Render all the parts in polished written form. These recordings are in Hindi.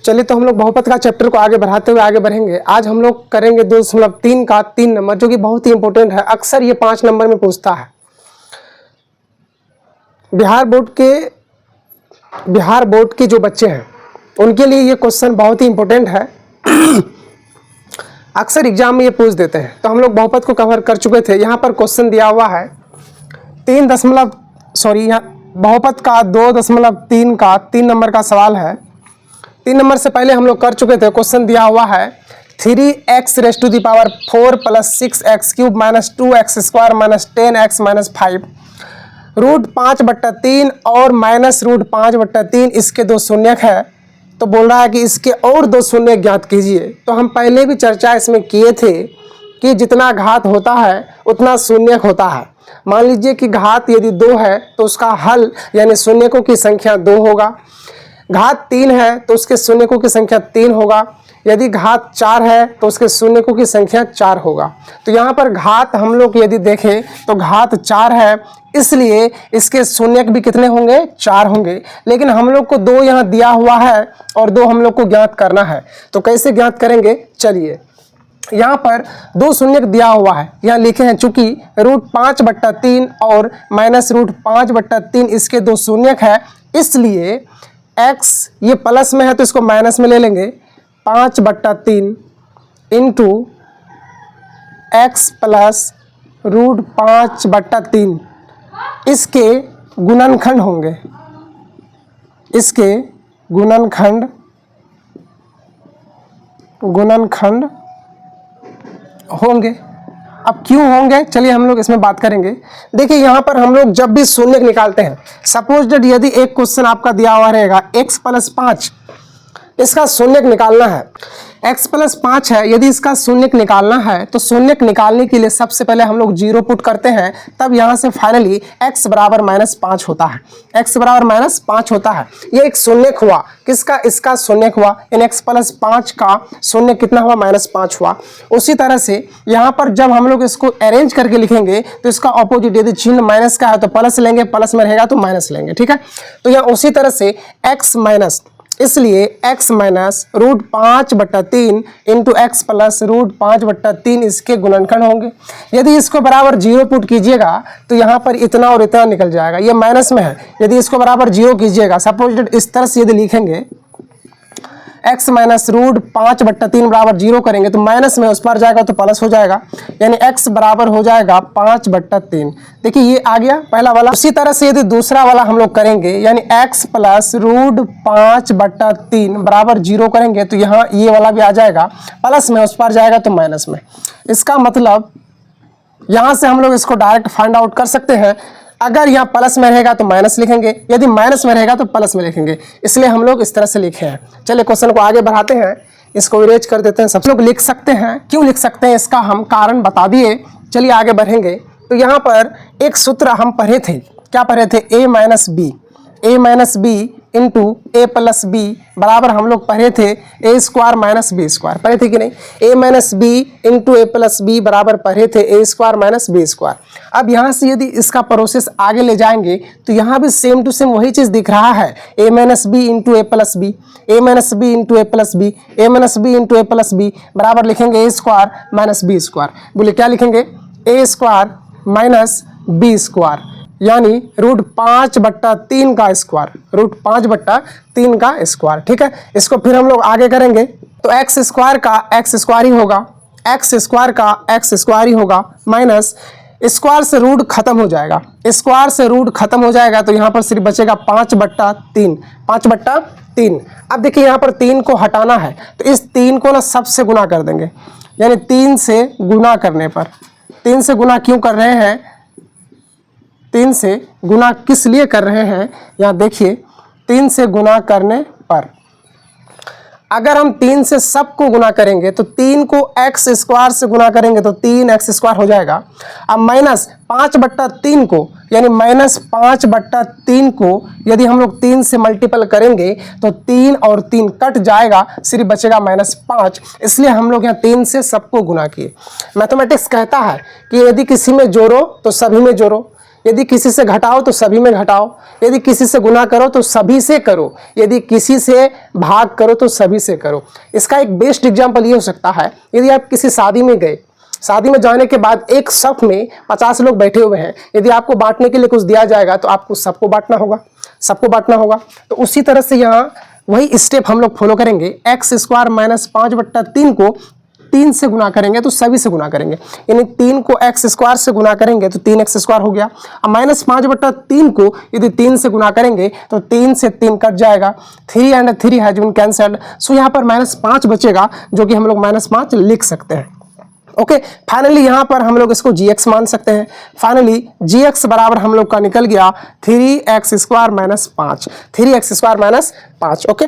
चलिए तो हम लोग बहुपद का चैप्टर को आगे बढ़ाते हुए आगे बढ़ेंगे। आज हम लोग करेंगे 2.3 का 3 नंबर, जो कि बहुत ही इंपॉर्टेंट है। अक्सर ये 5 नंबर में पूछता है। बिहार बोर्ड के जो बच्चे हैं उनके लिए ये क्वेश्चन बहुत ही इंपॉर्टेंट है। अक्सर एग्जाम में ये पूछ देते हैं। तो हम लोग बहुपद को कवर कर चुके थे। यहाँ पर क्वेश्चन दिया हुआ है बहुपद का 2.3 का 3 नंबर का सवाल है। 3 नंबर से पहले हम लोग कर चुके थे। क्वेश्चन दिया हुआ है 3x⁴ + 6x³ - 2x² - 10x - 5 √5/3 और -√5/3 इसके दो शून्यक है। तो बोल रहा है कि इसके और दो शून्यक ज्ञात कीजिए। तो हम पहले भी चर्चा इसमें किए थे कि जितना घात होता है उतना शून्यक होता है। मान लीजिए कि घात यदि 2 है तो उसका हल यानी शून्यकों की संख्या 2 होगा। घात 3 है तो उसके शून्यकों की संख्या 3 होगा। यदि घात 4 है तो उसके शून्यकों की संख्या 4 होगा। तो यहाँ पर घात हम लोग यदि देखें तो घात 4 है, इसलिए इसके शून्यक भी कितने होंगे? 4 होंगे। लेकिन हम लोग को 2 यहाँ दिया हुआ है और 2 हम लोग को ज्ञात करना है। तो कैसे ज्ञात करेंगे? चलिए, यहाँ पर 2 शून्यक दिया हुआ है, यहाँ लिखे हैं। चूंकि √5/3 और -√5/3 इसके दो शून्यक है, इसलिए x ये प्लस में है तो इसको माइनस में ले लेंगे। 5/3 इंटू x + √5/3 इसके गुणनखंड होंगे। इसके गुणनखंड होंगे। अब क्यों होंगे, चलिए हम लोग इसमें बात करेंगे। देखिए यहाँ पर हम लोग जब भी शून्यक निकालते हैं, सपोज दैट यदि एक क्वेश्चन आपका दिया हुआ रहेगा x + 5, इसका शून्यक निकालना है। x + 5 है, यदि इसका शून्यक निकालना है तो शून्यक निकालने के लिए सबसे पहले हम लोग 0 पुट करते हैं। तब यहाँ से फाइनली x बराबर -5 होता है। x बराबर -5 होता है। ये एक शून्यक हुआ। किसका? इसका शून्यक हुआ। इन x + 5 का शून्यक कितना हुआ? -5 हुआ। उसी तरह से यहाँ पर जब हम लोग इसको अरेंज करके लिखेंगे तो इसका ऑपोजिट, यदि चिन्ह माइनस का है तो प्लस लेंगे, प्लस में रहेगा तो माइनस लेंगे। ठीक है, तो यहाँ उसी तरह से x माइनस, इसलिए x - √5/3 इंटू x + √5/3 इसके गुणनखंड होंगे। यदि इसको बराबर 0 पुट कीजिएगा तो यहाँ पर इतना और इतना निकल जाएगा। ये माइनस में है, यदि इसको बराबर 0 कीजिएगा, सपोज इस तरह से यदि लिखेंगे x - √5/3 बराबर 0 करेंगे तो माइनस में उस पर जाएगा तो प्लस हो जाएगा, यानी x बराबर हो जाएगा 5/3। देखिए ये आ गया पहला वाला। उसी तरह से यदि दूसरा वाला हम लोग करेंगे, यानी x + √5/3 बराबर 0 करेंगे तो यहाँ ये वाला भी आ जाएगा, प्लस में उस पर जाएगा तो माइनस में। इसका मतलब यहाँ से हम लोग इसको डायरेक्ट फाइंड आउट कर सकते हैं। अगर यहाँ प्लस में रहेगा तो माइनस लिखेंगे, यदि माइनस में रहेगा तो प्लस में लिखेंगे, इसलिए हम लोग इस तरह से लिखे हैं। चलिए क्वेश्चन को आगे बढ़ाते हैं, इसको इरेज कर देते हैं। सब लोग लिख सकते हैं। क्यों लिख सकते हैं इसका हम कारण बता दिए। चलिए आगे बढ़ेंगे। तो यहाँ पर एक सूत्र हम पढ़े थे। क्या पढ़े थे? a - b into a + b बराबर हम लोग पढ़े थे a² - b²। पढ़े थे कि नहीं? a - b into a + b बराबर पढ़े थे a² - b²। अब यहाँ से यदि इसका प्रोसेस आगे ले जाएंगे तो यहाँ भी सेम टू सेम वही चीज़ दिख रहा है। a - b into a + b, a - b into a + b, a - b into a + b बराबर लिखेंगे a² - b²। बोले क्या लिखेंगे? a² - b², यानी √5/3 का स्क्वायर, √5/3 का स्क्वायर। ठीक है, इसको फिर हम लोग आगे करेंगे तो x² का x² ही होगा, x² का x² ही होगा, माइनस स्क्वायर से रूट खत्म हो जाएगा। स्क्वायर से रूट खत्म हो जाएगा तो यहाँ पर सिर्फ बचेगा 5/3, 5/3। अब देखिए यहाँ पर 3 को हटाना है तो इस 3 को ना सबसे गुना कर देंगे, यानी 3 से गुना करने पर, 3 से गुना क्यों कर रहे हैं? 3 से गुना किस लिए कर रहे हैं? यहाँ देखिए, 3 से गुना करने पर अगर हम 3 से सबको गुना करेंगे तो 3 को x² से गुना करेंगे तो 3x² हो जाएगा। अब माइनस 5/3 को, यानी -5/3 को यदि हम लोग 3 से मल्टीपल करेंगे तो 3 और 3 कट जाएगा, सिर्फ बचेगा -5। इसलिए हम लोग यहाँ 3 से सबको गुना किए। मैथमेटिक्स कहता है कि यदि किसी में जोड़ो तो सभी में जोड़ो, यदि किसी से घटाओ तो सभी में घटाओ, यदि किसी से गुना करो तो सभी से करो, यदि किसी से भाग करो तो सभी से करो। इसका एक बेस्ट एग्जांपल ये हो सकता है, यदि आप किसी शादी में गए, शादी में जाने के बाद एक सफ में 50 लोग बैठे हुए हैं, यदि आपको बांटने के लिए कुछ दिया जाएगा तो आपको सबको बांटना होगा, सबको बांटना होगा। तो उसी तरह से यहाँ वही स्टेप हम लोग फॉलो करेंगे। एक्स स्क्वायर माइनस 5/3 को 3 से गुना करेंगे तो सभी से गुना करेंगे, यानी 3 को एक्स स्क्वायर से गुना करेंगे तो 3x स्क्वायर हो गया। अब माइनस 5/3 को यदि 3 से गुना करेंगे तो 3 से 3 कट जाएगा, 3 एंड 3 हैज बीन कैंसल्ड, सो यहाँ पर -5 बचेगा, जो कि हम लोग -5 लिख सकते हैं। ओके, फाइनली यहाँ पर हम लोग इसको gx मान सकते हैं। फाइनली gx बराबर हम लोग का निकल गया 3x square minus 5, 3x square minus 5। Okay,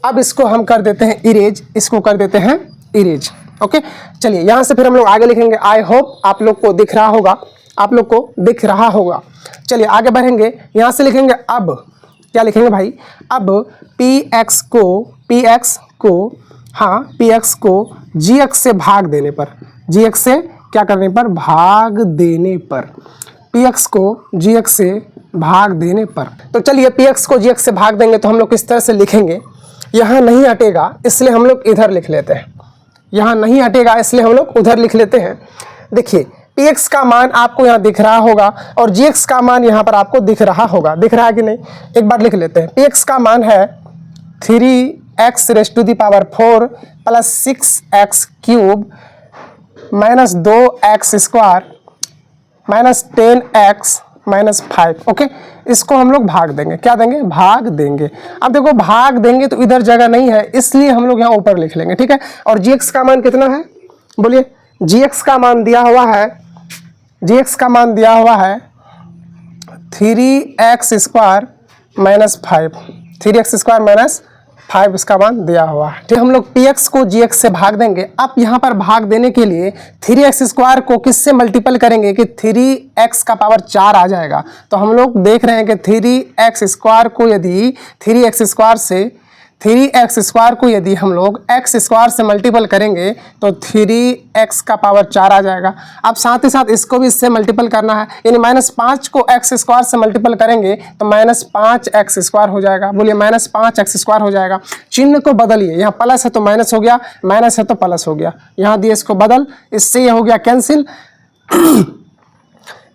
अब इसको हम कर देते हैं इरेज, इसको कर देते हैं इरेज। ओके, चलिए यहाँ से फिर हम लोग आगे लिखेंगे। आई होप आप लोग को दिख रहा होगा, आप लोग को दिख रहा होगा। चलिए आगे बढ़ेंगे, यहाँ से लिखेंगे अब क्या लिखेंगे भाई, अब px को gx से भाग देने पर, gx से क्या करने पर, भाग देने पर, px को gx से भाग देने पर। तो चलिए px को gx से भाग देंगे तो हम लोग किस तरह से लिखेंगे, यहाँ नहीं हटेगा इसलिए हम लोग इधर लिख लेते हैं, यहाँ नहीं हटेगा इसलिए हम लोग उधर लिख लेते हैं। देखिए px का मान आपको यहाँ दिख रहा होगा और gx का मान यहाँ पर आपको दिख रहा होगा, दिख रहा है कि नहीं, एक बार लिख लेते हैं। px का मान है 3x raise to the power 4 plus 6x cube minus 2x square minus 10x minus 5। Okay, इसको हम लोग भाग देंगे, क्या देंगे, भाग देंगे। अब देखो भाग देंगे तो इधर जगह नहीं है इसलिए हम लोग यहाँ ऊपर लिख लेंगे, ठीक है। और gx का मान कितना है, बोलिए, gx का मान दिया हुआ है, gx का मान दिया हुआ है 3x square minus 5, 3x square minus 5 इसका मान दिया हुआ है। ठीक, हम लोग px को gx से भाग देंगे। अब यहाँ पर भाग देने के लिए 3x स्क्वायर को किससे मल्टीपल करेंगे कि 3x का पावर 4 आ जाएगा। तो हम लोग देख रहे हैं कि 3x स्क्वायर को यदि 3x स्क्वायर को यदि हम लोग x स्क्वायर से मल्टीपल करेंगे तो 3x का पावर 4 आ जाएगा। अब साथ ही साथ इसको भी इससे मल्टीपल करना है, यानी -5 को x स्क्वायर से मल्टीपल करेंगे तो -5x स्क्वायर हो जाएगा। बोलिए -5x स्क्वायर हो जाएगा। चिन्ह को बदलिए, यहाँ प्लस है तो माइनस हो गया, माइनस है तो प्लस हो गया, यहाँ दिए इसको बदल, इससे ये हो गया कैंसिल।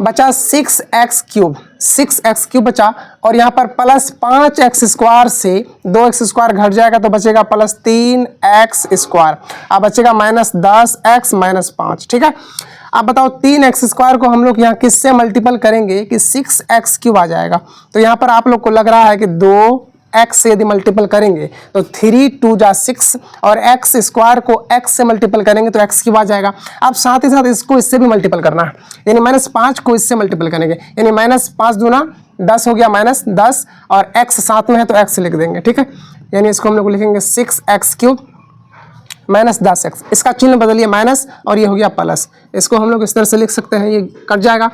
बचा 6x क्यूब, 6x क्यूब बचा और यहाँ पर प्लस 5x स्क्वायर से 2x स्क्वायर घट जाएगा तो बचेगा प्लस 3x स्क्वायर। अब बचेगा -10x माइनस 5, ठीक है। अब बताओ 3x स्क्वायर को हम लोग यहाँ किससे मल्टीपल करेंगे कि 6x क्यूब आ जाएगा। तो यहाँ पर आप लोग को लग रहा है कि 2x से यदि मल्टीपल करेंगे तो 3 2 जा 6 और x स्क्वायर को x से मल्टीपल करेंगे तो x क्यूब आ जाएगा। अब साथ ही साथ इसको इससे भी मल्टीपल करना है, यानी -5 को इससे मल्टीपल करेंगे, यानी -5 दूना 10 हो गया -10 और x साथ में है तो x लिख देंगे, ठीक है। यानी इसको हम लोग लिखेंगे 6x क्यूब -10x, इसका चिन्ह बदलिए माइनस और ये हो गया प्लस। इसको हम लोग इस तरह से लिख सकते हैं, ये कट जाएगा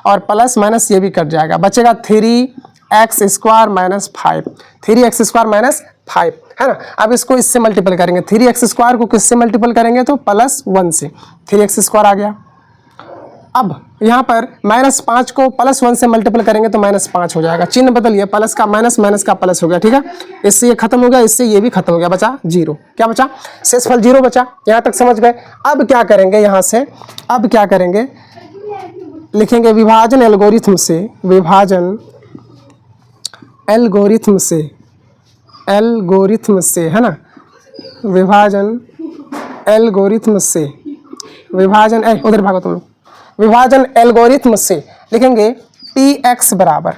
और प्लस माइनस ये भी कट जाएगा, बचेगा 3x square minus 5, 3x square minus 5 है ना। अब इसको इससे मल्टीपल करेंगे, 3x स्क्वायर को किससे मल्टीपल करेंगे तो +1 से, 3x स्क्वायर आ गया। अब यहाँ पर -5 को +1 से मल्टीपल करेंगे तो -5 हो जाएगा, चिन्ह बदलिए, प्लस का माइनस, माइनस का प्लस हो गया, ठीक है। इससे ये खत्म हो गया, इससे ये भी खत्म हो गया, बचा 0। क्या बचा, शेषफल 0 बचा। यहाँ तक समझ गए। अब क्या करेंगे, यहाँ से अब क्या करेंगे, लिखेंगे विभाजन एल्गोरिथम से, विभाजन एल्गोरिथम से, एल्गोरिथम से है ना, विभाजन एल्गोरिथम से, विभाजन उधर भागो तुम लोग, विभाजन एल्गोरिथम से लिखेंगे px बराबर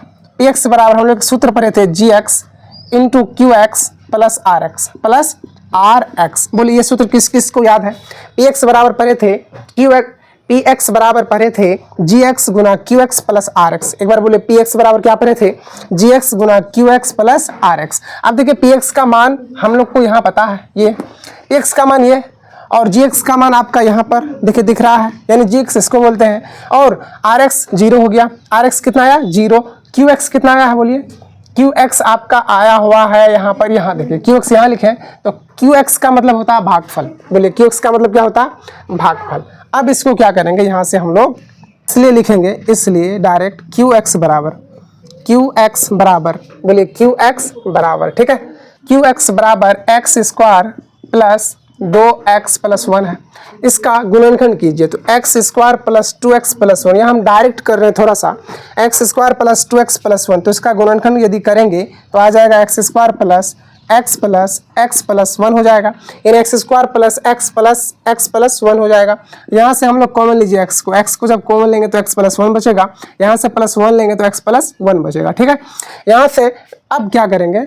हम लोग सूत्र पढ़े थे gx into qx plus rx। बोलिए ये सूत्र किस किस को याद है। px बराबर पढ़े थे px बराबर पढ़े थे gx गुना qx प्लस rx। एक बार बोले px बराबर क्या पढ़े थे, gx गुना qx प्लस rx। अब देखिए px का मान हम लोग को यहाँ पता है, ये px का मान ये और gx का मान आपका यहाँ पर देखिए दिख रहा है, यानी gx इसको बोलते हैं। और rx 0 हो गया, rx कितना आया 0, qx कितना आया है बोलिए, qx आपका आया हुआ है यहाँ पर, यहाँ देखिए qx यहाँ लिखे तो qx का मतलब होता है भागफल। बोलिए qx का मतलब क्या होता है, भागफल। अब इसको क्या करेंगे, यहाँ से हम लोग इसलिए लिखेंगे, इसलिए डायरेक्ट QX बराबर बोलिए QX बराबर, ठीक है, QX बराबर x square plus 2x plus 1 है। इसका गुणनखंड कीजिए तो x square plus 2x plus 1, यहाँ हम डायरेक्ट कर रहे हैं थोड़ा सा, x square plus 2x plus 1, तो इसका गुणनखंड यदि करेंगे तो आ जाएगा x square plus x plus 1 हो जाएगा, यानी x square plus x plus 1 हो जाएगा। यहाँ से हम लोग कॉमन लीजिए x को जब कॉमन लेंगे तो x प्लस 1 बचेगा, यहाँ से प्लस 1 लेंगे तो x प्लस 1 बचेगा, ठीक है। यहाँ से अब क्या करेंगे,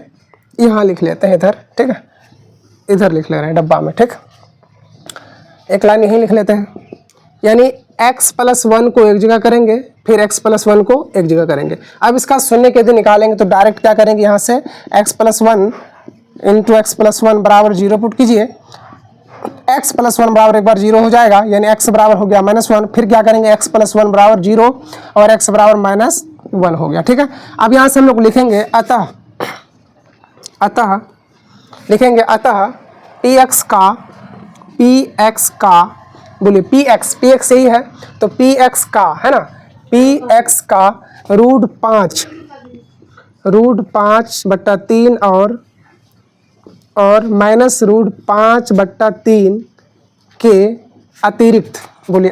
यहाँ लिख लेते हैं इधर, ठीक है, इधर लिख ले रहे हैं डब्बा में, ठीक, एक लाइन यहीं लिख लेते हैं, यानी x प्लस 1 को एक जगह करेंगे, फिर x प्लस 1 को एक जगह करेंगे। अब इसका शून्य के यदि निकालेंगे तो डायरेक्ट क्या करेंगे, यहाँ से x plus 1 into x plus 1 बराबर 0 पुट कीजिए, x प्लस 1 बराबर एक बार 0 हो जाएगा, यानी x बराबर हो गया -1, फिर क्या करेंगे x प्लस 1 बराबर 0 और x बराबर -1 हो गया, ठीक है। अब यहाँ से हम लोग लिखेंगे अतः लिखेंगे अतः px का बोलिए px यही है तो px का है ना, px का √5/3 और -√5/3 के अतिरिक्त, बोलिए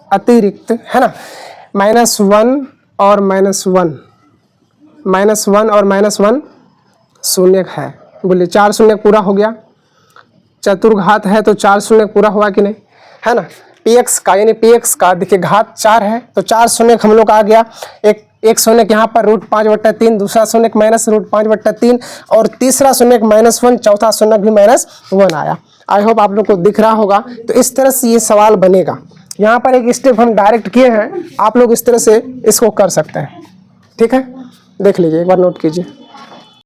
अतिरिक्त है ना, -1 और -1 शून्य है, बोलिए 4 शून्य पूरा हो गया, चतुर्घात है तो 4 शून्य पूरा हुआ कि नहीं, है ना। px का यानी px का देखिए घात 4 है तो 4 शून्य हम लोग आ गया, एक शून्य यहाँ पर √5/3, दूसरा शून्य -√5/3 और तीसरा शून्य -1, चौथा शून्य भी -1 आया। आई होप आप लोग को दिख रहा होगा। तो इस तरह से ये सवाल बनेगा, यहाँ पर एक स्टेप हम डायरेक्ट किए हैं, आप लोग इस तरह से इसको कर सकते हैं, ठीक है। देख लीजिए एक बार, नोट कीजिए।